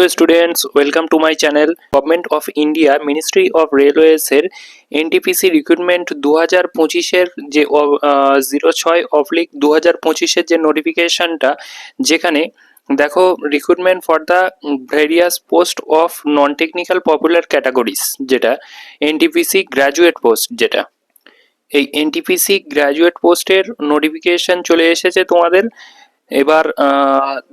Hello students, welcome to my channel. Government of India ministry of রেলওয়েজের NTPC recruitment 2025-এর যে 06/2025-এর যে নোটিফিকেশনটা, যেখানে দেখো recruitment for the various post of non technical popular categories, যেটা এনটিপিসি গ্র্যাজুয়েট পোস্ট, যেটা এই এনটিপিসি গ্র্যাজুয়েট পোস্টের নোটিফিকেশন চলে এসেছে তোমাদের। এবার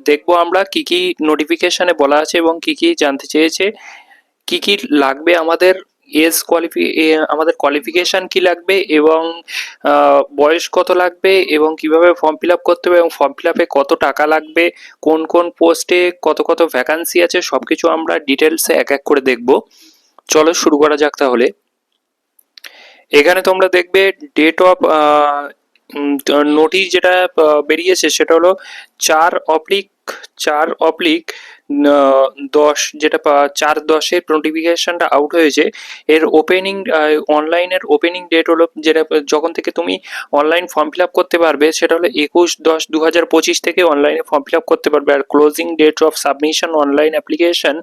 দেখবো আমরা কি কি নোটিফিকেশনে বলা আছে এবং কি কি জানতে চেয়েছে, কি কি লাগবে আমাদের, আমাদের কোয়ালিফিকেশন কি লাগবে এবং বয়স কত লাগবে এবং কিভাবে ফর্ম ফিল আপ করতে হবে এবং ফর্ম ফিল আপে কত টাকা লাগবে, কোন কোন পোস্টে কত কত ভ্যাকান্সি আছে, সবকিছু আমরা ডিটেলসে এক এক করে দেখব। চলো শুরু করা যাক তাহলে। এখানে তোমরা দেখবে ডেট অফ নোটিশ যেটা বেরিয়েছে সেটা হলো 4/4/10, যেটা 4/10-এর নোটিফিকেশনটা আউট হয়েছে। এর ওপেনিং অনলাইনের ওপেনিং ডেট হলো, যেটা যখন থেকে তুমি অনলাইন ফর্ম ফিল আপ করতে পারবে সেটা হলো 21/10/2025 থেকে অনলাইনে ফর্ম ফিল আপ করতে পারবে। আর closing date of submission online application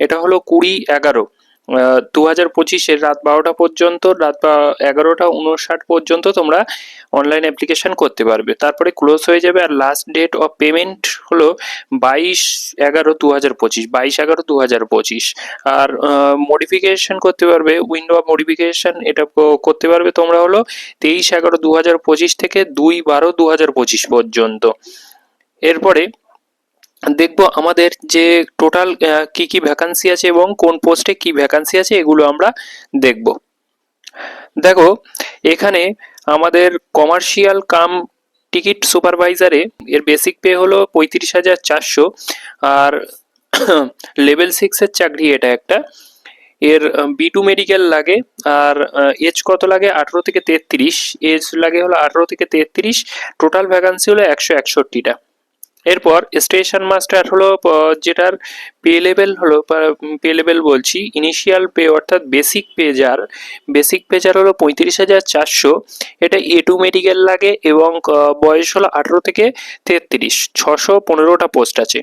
এটা হলো 20/11/2025-এর রাত 12টা পর্যন্ত, রাত 11টা 59 পর্যন্ত তোমরা অনলাইন অ্যাপ্লিকেশন করতে পারবে, তারপরে ক্লোজ হয়ে যাবে। আর লাস্ট ডেট অফ পেমেন্ট হলো 22/11/2025। আর মডিফিকেশন করতে পারবে, উইন্ডো অফ মডিফিকেশন এটা করতে পারবে তোমরা হলো 23/11/2025 থেকে 2/12/2025 পর্যন্ত। এরপরে দেখবো আমাদের যে টোটাল কি কি ভ্যাকান্সি আছে এবং কোন পোস্টে কি ভ্যাকান্সি আছে, এগুলো আমরা দেখব। দেখো এখানে আমাদের কমার্শিয়াল কাম টিকিট সুপারভাইজারে এর বেসিক পে হলো 35,400। আর লেভেল 6-এর চাকরি এটা একটা। এর B2 মেডিকেল লাগে। আর এজ কত লাগে? 18 থেকে 33 এজ লাগে, হলো 18 থেকে 33। টোটাল ভ্যাকান্সি হলো 161টা। এরপর স্টেশন মাস্টার হলো, যেটার পে লেভেল হলো, পে লেভেল বলছি ইনিশিয়াল পে অর্থাৎ বেসিক পে যার হলো 35,400। এটা A2 মেডিকেল লাগে এবং বয়স হলো 18 থেকে 33। 615টা পোস্ট আছে।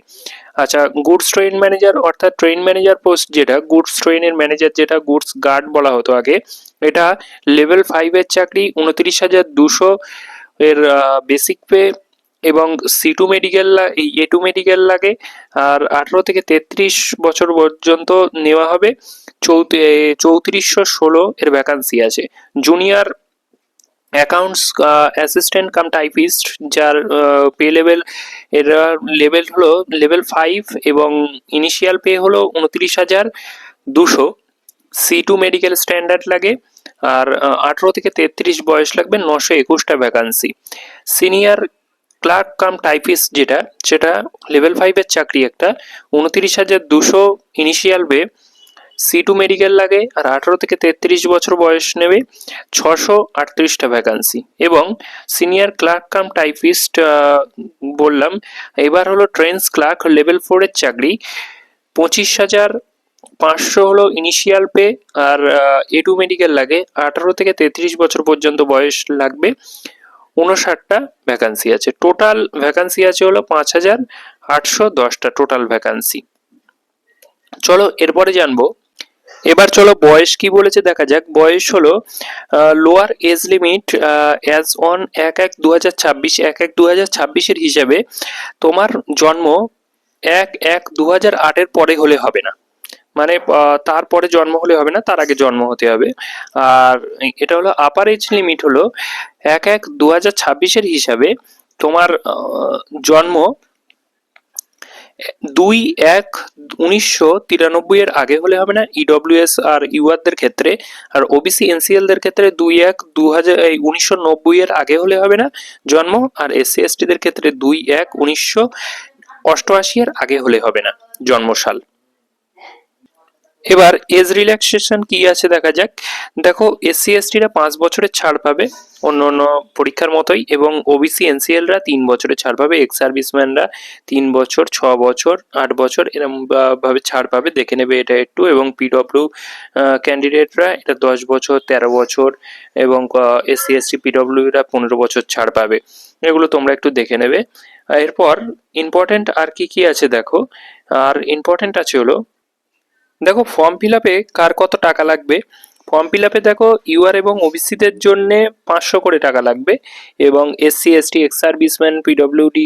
আচ্ছা, গুডস ট্রেন ম্যানেজার অর্থাৎ ট্রেন ম্যানেজার পোস্ট, যেটা গুডস ট্রেনের ম্যানেজার, যেটা গুডস গার্ড বলা হতো আগে, এটা লেভেল 5-এর চাকরি, 29,200 এর বেসিক পে এবং C2 মেডিকেল, A2 মেডিকেল লাগে। আর 18 থেকে 33 বছর পর্যন্ত নেওয়া হবে। 3416 এর ভ্যাকান্সি আছে। Junior accounts assistant cum typist, যার পে লেভেল, এর লেভেল হলো লেভেল 5 এবং ইনিশিয়াল পে হলো 29,200। C2 মেডিকেল স্ট্যান্ডার্ড লাগে। আর 18 থেকে 33 বয়স লাগবে। 921টা vacancy. Senior clerk cum typist, সেটা লেভেল 5-এর চাকরি একটা, 29,200 ইনিশিয়াল পে। C2 মেডিকেল লাগে আর 18 থেকে 33 বছর বয়স নেবে। 638টা ভ্যাকান্সি। এবং সিনিয়র ক্লার্ক কাম টাইপিস্ট বললাম। এবার হলো ট্রেন্স ক্লার্ক লেভেল 4-এর চাকরি, 25,500 হলো ইনিশিয়াল পে। আর A2 মেডিকেল লাগে, 18 থেকে 33 বছর পর্যন্ত বয়স লাগবে। 59টা ভ্যাকান্সি আছে। টোটাল ভ্যাকান্সি আছে হলো 5,810টা টোটাল ভ্যাকান্সি। চলো এরপরে জানবো। এবার চলো বয়স কি বলেছে দেখা যাক। বয়স হলো lower age limit as on 1/1/2026, 1/1/2026-এর হিসাবে তোমার জন্ম 1/1/2008-এর পরে হলে হবে না, মানে তারপরে জন্ম হলে হবে না, তার আগে জন্ম হতে হবে। আর এটা হলো আপার এজ লিমিট হলো 1/1/2026-এর হিসাবে তোমার জন্ম 2/1/1993-এর আগে হলে হবে না, EWS আর ইউআরদের ক্ষেত্রে। আর OBC NCL-দের ক্ষেত্রে 2/1/1990-এর আগে হলে হবে না জন্ম। আর SC ST-দের ক্ষেত্রে 2/1/1988-এর আগে হলে হবে না জন্মসাল। এবার এজ রিল্যাক্সেশন কি আছে দেখা যাক। দেখো SC ST-রা 5 বছরের ছাড় পাবে অন্য অন্য পরীক্ষার মতোই, এবং OBC NCL-রা 3 বছরের ছাড় পাবে। এক্স সার্ভিসম্যানরা 3 বছর, 6 বছর, 8 বছর এরকম ভাবে ছাড় পাবে, দেখে নেবে এটা একটু। এবং PW ক্যান্ডিডেটরা এটা 10 বছর, 13 বছর, এবং SC ST PW-রা 15 বছর ছাড় পাবে। এগুলো তোমরা একটু দেখে নেবে। এরপর ইম্পর্টেন্ট আর কি কি আছে দেখো। আর ইম্পর্টেন্ট আছে হলো, দেখো ফর্ম ফিল আপে কার কত টাকা লাগবে। ফর্ম ফিল আপে দেখো ইউআর এবং ওবিসিদের জন্য 500 করে টাকা লাগবে, এবং SC ST ex serviceman PWD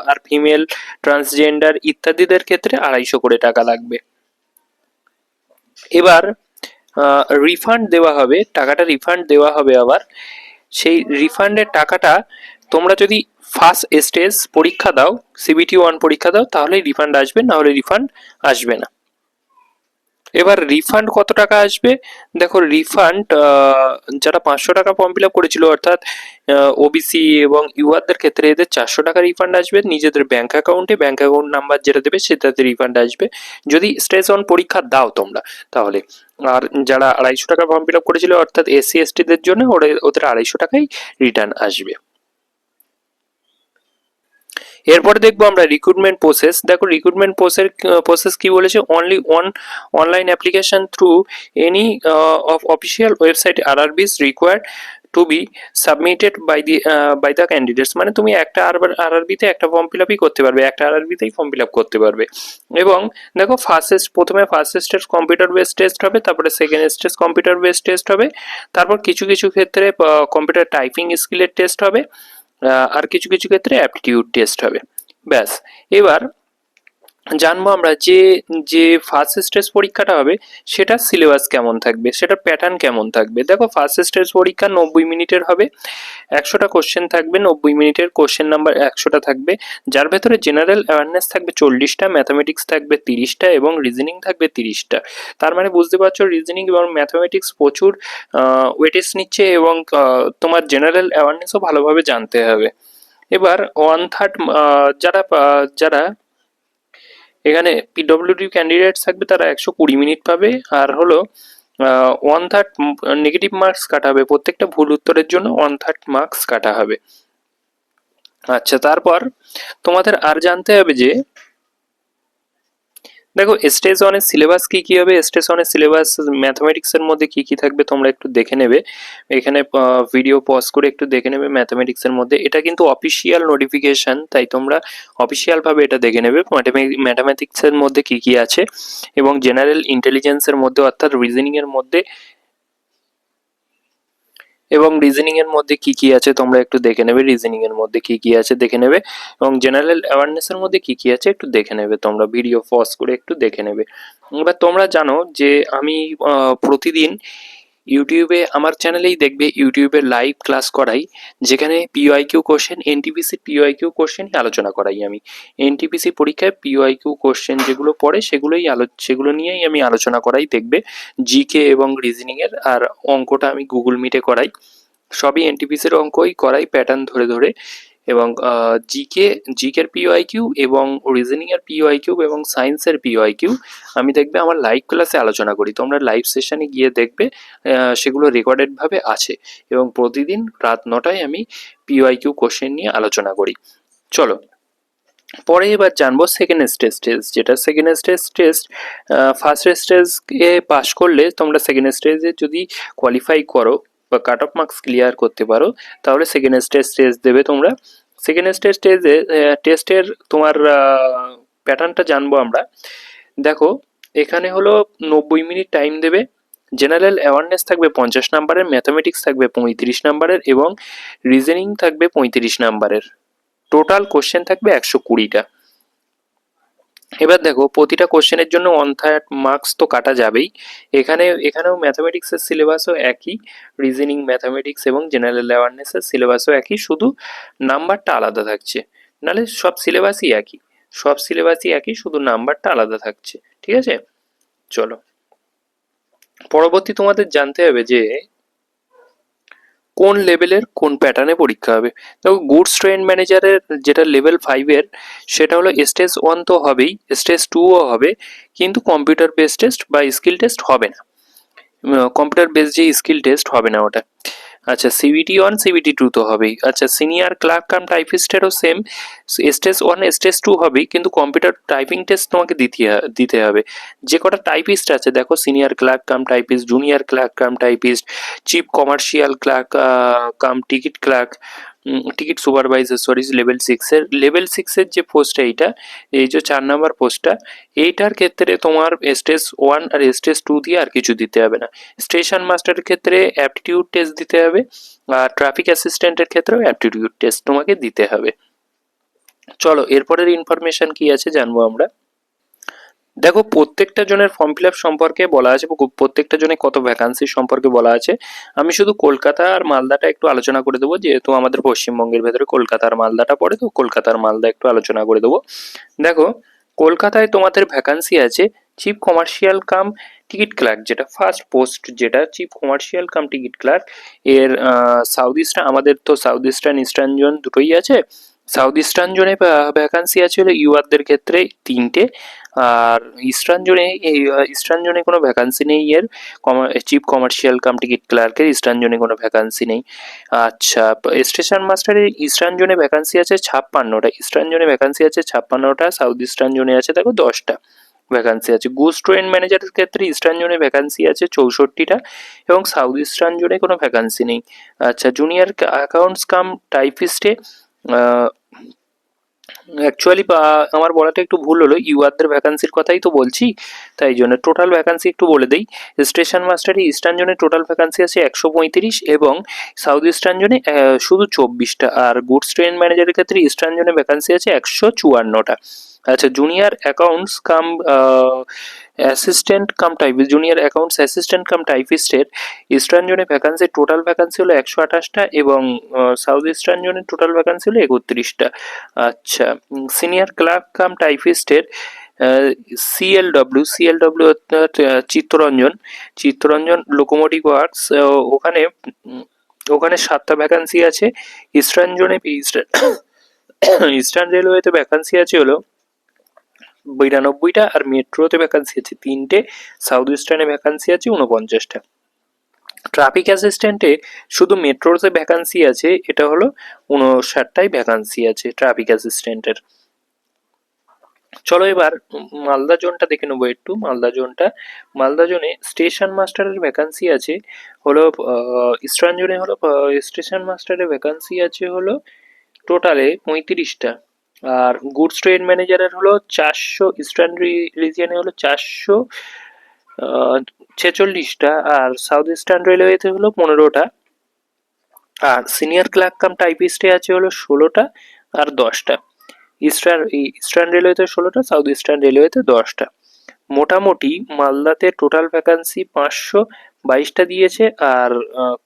আর ফিমেল ট্রান্সজেন্ডার ইত্যাদিদের ক্ষেত্রে 250 করে টাকা লাগবে। এবার রিফান্ড দেওয়া হবে, টাকাটা রিফান্ড দেওয়া হবে। আবার সেই রিফান্ডের টাকাটা তোমরা যদি ফার্স্ট স্টেজ পরীক্ষা দাও, CBT 1 পরীক্ষা দাও, তাহলে রিফান্ড আসবে, না হলে রিফান্ড আসবে না। এবার রিফান্ড কত টাকা আসবে, দেখো রিফান্ড যারা 500 টাকা ফর্ম ফিল আপ করেছিল, অর্থাৎ ওবিসি এবং ইউআরদের ক্ষেত্রে এদের 400 টাকা রিফান্ড আসবে নিজেদের ব্যাংক অ্যাকাউন্টে, ব্যাংক অ্যাকাউন্ট নাম্বার যেটা দেবে সেটাতে রিফান্ড আসবে যদি স্টেজ 1 পরীক্ষা দাও তোমরা তাহলে। আর যারা 250 টাকা ফর্ম ফিল আপ করেছিল, অর্থাৎ এসসি এসটিদের জন্য ওদের 250 টাকাই রিটার্ন আসবে। এরপরে দেখবো আমরা রিক্রুটমেন্ট প্রসেস। দেখো রিক্রুটমেন্ট প্রসেস কি বলেছে, only one online application through any of official website RRBs required to be submitted by the candidates. মানে তুমি একটা আরআরবিতে একটা ফর্ম ফিল আপই করতে পারবে, একটা আরআরবিতেই ফর্ম ফিল আপ করতে পারবে। এবং দেখো প্রথমে first stage computer based test হবে, তারপরে second stage computer based test হবে, তারপর কিছু কিছু ক্ষেত্রে কম্পিউটার টাইপিং স্কিলের টেস্ট হবে, আর কিছু কিছু ক্ষেত্রে অ্যাপটিটিউড টেস্ট হবে। ব্যাস। এবার জানবো আমরা যে যে ফার্স্ট স্টেজ পরীক্ষাটা হবে সেটার সিলেবাস কেমন থাকবে, সেটার প্যাটার্ন কেমন থাকবে। দেখো ফার্স্ট স্টেজ পরীক্ষা 90 মিনিটের হবে, 100টা কোশ্চেন থাকবে, 90 মিনিটের কোশ্চেন নাম্বার 100টা থাকবে, যার ভেতরে জেনারেল অ্যাওয়ারনেস থাকবে 40টা, ম্যাথামেটিক্স থাকবে 30টা এবং রিজনিং থাকবে 30টা। তার মানে বুঝতে পারছো রিজনিং এবং ম্যাথামেটিক্স প্রচুর ওয়েটেজ নিচ্ছে, এবং তোমার জেনারেল অ্যাওয়ারনেসও ভালোভাবে জানতে হবে। এবার 1/3 যারা যারা এখানে পিডব্লিউডি ক্যান্ডিডেট থাকবে তারা 120 মিনিট পাবে, আর হলো 1/3 নেগেটিভ মার্কস কাটা হবে, প্রত্যেকটা ভুল উত্তরের জন্য 1/3 মার্কস কাটা হবে। আচ্ছা, তারপর তোমাদের আর জানতে হবে যে দেখো স্টেজ 1 এর সিলেবাস কি কি হবে। স্টেজ 1 এর সিলেবাস ম্যাথমেটিক্স এর মধ্যে কি কি থাকবে তোমরা একটু দেখে নেবে, এখানে ভিডিও পজ করে একটু দেখে নেবে। ম্যাথমেটিক্স এর মধ্যে এটা কিন্তু অফিসিয়াল নোটিফিকেশন, তাই তোমরা অফিসিয়াল ভাবে এটা দেখে নেবে ম্যাথমেটিক্স এর মধ্যে কি কি আছে, এবং জেনারেল ইন্টেলিজেন্স এর মধ্যে অর্থাৎ রিজনিং এর মধ্যে কি কি আছে তোমরা একটু দেখে নেবে, রিজনিং এর মধ্যে কি কি আছে দেখে নেবে, এবং জেনারেল অ্যাওয়ারনেস এর মধ্যে কি কি আছে একটু দেখে নেবে, তোমরা ভিডিও পজ করে একটু দেখে নেবে। এবার তোমরা জানো যে আমি প্রতিদিন ইউটিউবে আমার চ্যানেলেই দেখবে ইউটিউবে লাইভ ক্লাস করাই, যেখানে পিওআইকিউ কোশ্চেন, এনটিপিসি পিওআইকিউ কোশ্চেন আলোচনা করাই আমি। এনটিপিসি পরীক্ষায় পিওআইকিউ কোশ্চেন যেগুলো পড়ে সেগুলো নিয়েই আমি আলোচনা করাই, দেখবে জিকে এবং রিজনিং এর। আর অঙ্কটা আমি গুগল মিটে করাই, সবই এনটিপিসির অঙ্কই করাই প্যাটার্ন ধরে ধরে। এবং জিকের পিওআইকিউ এবং রিজনিং এর পিওআইকিউ এবং সায়েন্সের পিওআইকিউ আমি দেখবে আমার লাইভ ক্লাসে আলোচনা করি, তোমরা লাইভ সেশনে গিয়ে দেখবে সেগুলো রেকর্ডেড ভাবে আছে। এবং প্রতিদিন রাত 9টায় আমি পিওআইকিউ কোশ্চেন নিয়ে আলোচনা করি। চলো পরে এবার জানবো সেকেন্ড স্টেজ টেস্ট, যেটা সেকেন্ড স্টেজ টেস্ট ফার্স্ট স্টেজে পাস করলে তোমরা সেকেন্ড স্টেজে যদি কোয়ালিফাই করো বা কাট অফ মার্কস ক্লিয়ার করতে পারো, তাহলে সেকেন্ড স্টেজ টেস্ট দেবে তোমরা। সেকেন্ড স্টেজ টেস্টের তোমার প্যাটার্নটা জানবো আমরা। দেখো এখানে হলো 90 মিনিট টাইম দেবে, জেনারেল অ্যাওয়ারনেস থাকবে 50 নাম্বারের, ম্যাথামেটিক্স থাকবে 35 নাম্বারের, এবং রিজনিং থাকবে 35 নাম্বারের। টোটাল কোশ্চেন থাকবে 120টা। এবার দেখো প্রতিটা কোশ্চেনের জন্য 1/3 মার্কস তো কাটা যাবেই। এখানেও ম্যাথামেটিক্সের সিলেবাসও একই, রিজনিং, ম্যাথামেটিক্স এবং জেনারেল অ্যাওয়ারনেসের সিলেবাসও একই, শুধু নাম্বারটা আলাদা থাকছে। নাহলে সব সিলেবাসই একই, শুধু নাম্বারটা আলাদা থাকছে। ঠিক আছে, চলো পরবর্তী তোমাদের জানতে হবে যে কোন লেভেলের কোন প্যাটার্নে পরীক্ষা হবে। দেখো গুডস ট্রেন ম্যানেজারের যেটা লেভেল 5-এর সেটা হলো স্টেজ 1 তো হবেই, স্টেজ 2ও হবে, কিন্তু কম্পিউটার বেস টেস্ট বা স্কিল টেস্ট হবে না। কম্পিউটার বেস যে স্কিল টেস্ট হবে না ওটা। আচ্ছা CBT 1 CBT 2 তো হবেই। আচ্ছা সিনিয়র ক্লার্ক কাম টাইপিস্টেরও সেম, স্টেজ 1 স্টেজ 2 হবেই, কিন্তু কম্পিউটার টাইপিং টেস্ট তোমাকে দিতে হবে। যে কটা টাইপিস্ট আছে দেখো, senior clerk cum typist, junior clerk cum typist, chief commercial clerk cum ticket clerk, ticket supervisor sorry level 6-এর যে পোস্টটা এই যে 4 নাম্বার পোস্টটা, এইটার ক্ষেত্রে তোমার স্টেজ 1 আর স্টেজ 2 দিয়ে আর কিছু দিতে হবে না। স্টেশন মাস্টারের ক্ষেত্রে অ্যাপটিটিউড টেস্ট দিতে হবে, আর ট্রাফিক অ্যাসিস্ট্যান্টের ক্ষেত্রেও অ্যাপটিটিউড টেস্ট তোমাকে দিতে হবে। চলো এরপরের ইনফরমেশন কি আছে জানবো আমরা। দেখো প্রত্যেকটা জনের ফর্ম ফিল আপ সম্পর্কে বলা আছে, প্রত্যেকটা জনে কত ভ্যাকান্সি সম্পর্কে বলা আছে। আমি শুধু কলকাতা আর মালদাটা একটু আলোচনা করে দেবো, যেহেতু আমাদের পশ্চিমবঙ্গের ভেতরে কলকাতা আর মালদাটা পড়ে, তো কলকাতার মালদা একটু আলোচনা করে দেবো। দেখো কলকাতায় তোমাদের ভ্যাকান্সি আছে chief commercial cum ticket clerk, যেটা ফার্স্ট পোস্ট, যেটা chief commercial cum ticket clerk. এর সাউথ ইস্টার্ন, আমাদের তো সাউথ ইস্টার্ন ইস্টার্ন জোন দুটোই আছে। সাউথ ইস্টার্ন জোনে ভ্যাকান্সি আছে হলো ইউআরদের ক্ষেত্রে 3টে, আর ইস্টার্ন জোনে কোনো ভ্যাকান্সি নেই। এর চিফ কমার্শিয়াল কাম টিকিট ক্লার্কের ইস্টার্ন জোনে কোনো ভ্যাকান্সি নেই। আচ্ছা, স্টেশন মাস্টারের ইস্টার্ন জোনে ভ্যাকান্সি আছে 56টা, ইস্টার্ন জোনে ভ্যাকান্সি আছে 56টা, সাউথ ইস্টার্ন জোনে আছে দেখো 10টা ভ্যাকান্সি আছে। গুডস ট্রেন ম্যানেজারের ক্ষেত্রে ইস্টার্ন জোনে ভ্যাকান্সি আছে 64টা, এবং সাউথ ইস্টার্ন জোনে কোনো ভ্যাকান্সি নেই। আচ্ছা, জুনিয়র অ্যাকাউন্টস কাম টাইপিস্টে অ্যাকচুয়ালি আমার বলাটা একটু ভুল হলো, ইউআরদের ভ্যাকান্সির কথাই তো বলছি, তাই জন্য টোটাল ভ্যাকান্সি একটু বলে দিই। স্টেশন মাস্টারে ইস্টার্ন জোনে টোটাল ভ্যাকান্সি আছে 135, এবং সাউথ ইস্টার্ন জোনে শুধু 24টা, আর গুডস ট্রেন ম্যানেজারের ক্ষেত্রে ইস্টার্ন জোনে ভ্যাকান্সি আছে 154টা। আচ্ছা, junior accounts cum assistant cum type junior accounts assistant cum টাইপিস্টের ইস্টার্ন জোনে ভ্যাকান্সি টোটাল ভ্যাকান্সি হলো 128টা, এবং সাউথ ইস্টার্ন জোনে টোটাল ভ্যাকান্সি হলো 31টা। আচ্ছা, সিনিয়র ক্লার্ক কাম টাইপিস্টের সিএলডব্লিউ চিত্তরঞ্জন লোকোমোটিভ ওয়ার্কস, ওখানে ওখানে 7টা ভ্যাকান্সি আছে। ইস্টার্ন জোনে ইস্টার্ন রেলওয়েতে ভ্যাকান্সি আছে হলো 92টা, আর মেট্রোতে ভ্যাকান্সি আছে 3টে, সাউথ ইস্টার্নে ভ্যাকান্সি আছে 49টা। ট্রাফিক অ্যাসিস্ট্যান্টে শুধু মেট্রোতে ভ্যাকান্সি আছে, এটা হলো 59টাই ভ্যাকান্সি আছে ট্রাফিক অ্যাসিস্ট্যান্টের। চলো এবার মালদা জোনটা দেখে নেবো একটু। মালদা জোনে স্টেশন মাস্টারের ভ্যাকান্সি আছে হলো ইস্টার্ন জোনে হলো স্টেশন মাস্টারের ভ্যাকান্সি আছে হলো টোটালে 35টা, আর গুডস ট্রেন ম্যানেজারের হলো 400, ইস্টার্ন রিজিয়নে হলো 446টা, আর সাউথ ইস্টার্ন রেলওয়েতে হলো 15টা, আর সিনিয়র ক্লার্ক কাম টাইপিস্টে আছে হলো 16টা আর 10টা। ইস্টার্ন রেলওয়েতে 16টা, সাউথ ইস্টার্ন রেলওয়েতে 10টা। মোটামুটি মালদাতে টোটাল ভ্যাকান্সি 522টা দিয়েছে, আর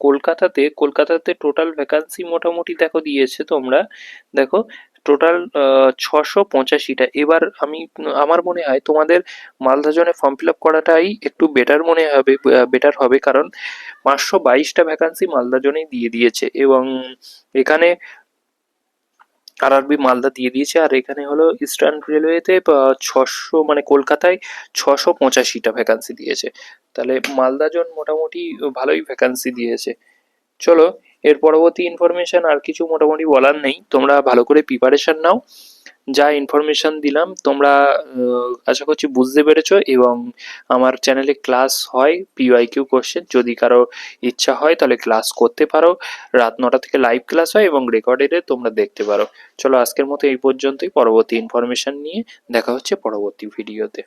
কলকাতাতে টোটাল ভ্যাকান্সি মোটামুটি দেখো দিয়েছে তোমরা, দেখো টোটাল 685টা। এবার আমার মনে হয় তোমাদের মালদা জোনে ফর্ম ফিল আপ করাটাই একটু বেটার হবে, কারণ 522টা ভ্যাকান্সি মালদা জোনেই দিয়ে দিয়েছে, এবং এখানে আরআরবি মালদা দিয়ে দিয়েছে, আর এখানে হলো ইস্টার্ন রেলওয়েতে 600, মানে কলকাতায় 685টা ভ্যাকান্সি দিয়েছে। তাহলে মালদা জোন মোটামুটি ভালোই ভ্যাকান্সি দিয়েছে। চলো এর পরবর্তী ইনফরমেশন আর কিছু মোটামুটি বলার নেই, তোমরা ভালো করে প্রিপারেশন নাও। যা ইনফরমেশন দিলাম তোমরা আশা করছি বুঝতে পেরেছো, এবং আমার চ্যানেলে ক্লাস হয় পিওয়াইকিউ কোশ্চেন, যদি কারো ইচ্ছা হয় তাহলে ক্লাস করতে পারো। রাত 9টা থেকে লাইভ ক্লাস হয়, এবং রেকর্ডেডে তোমরা দেখতে পারো। চলো আজকের মতো এই পর্যন্তই, পরবর্তী ইনফরমেশন নিয়ে দেখা হচ্ছে পরবর্তী ভিডিওতে।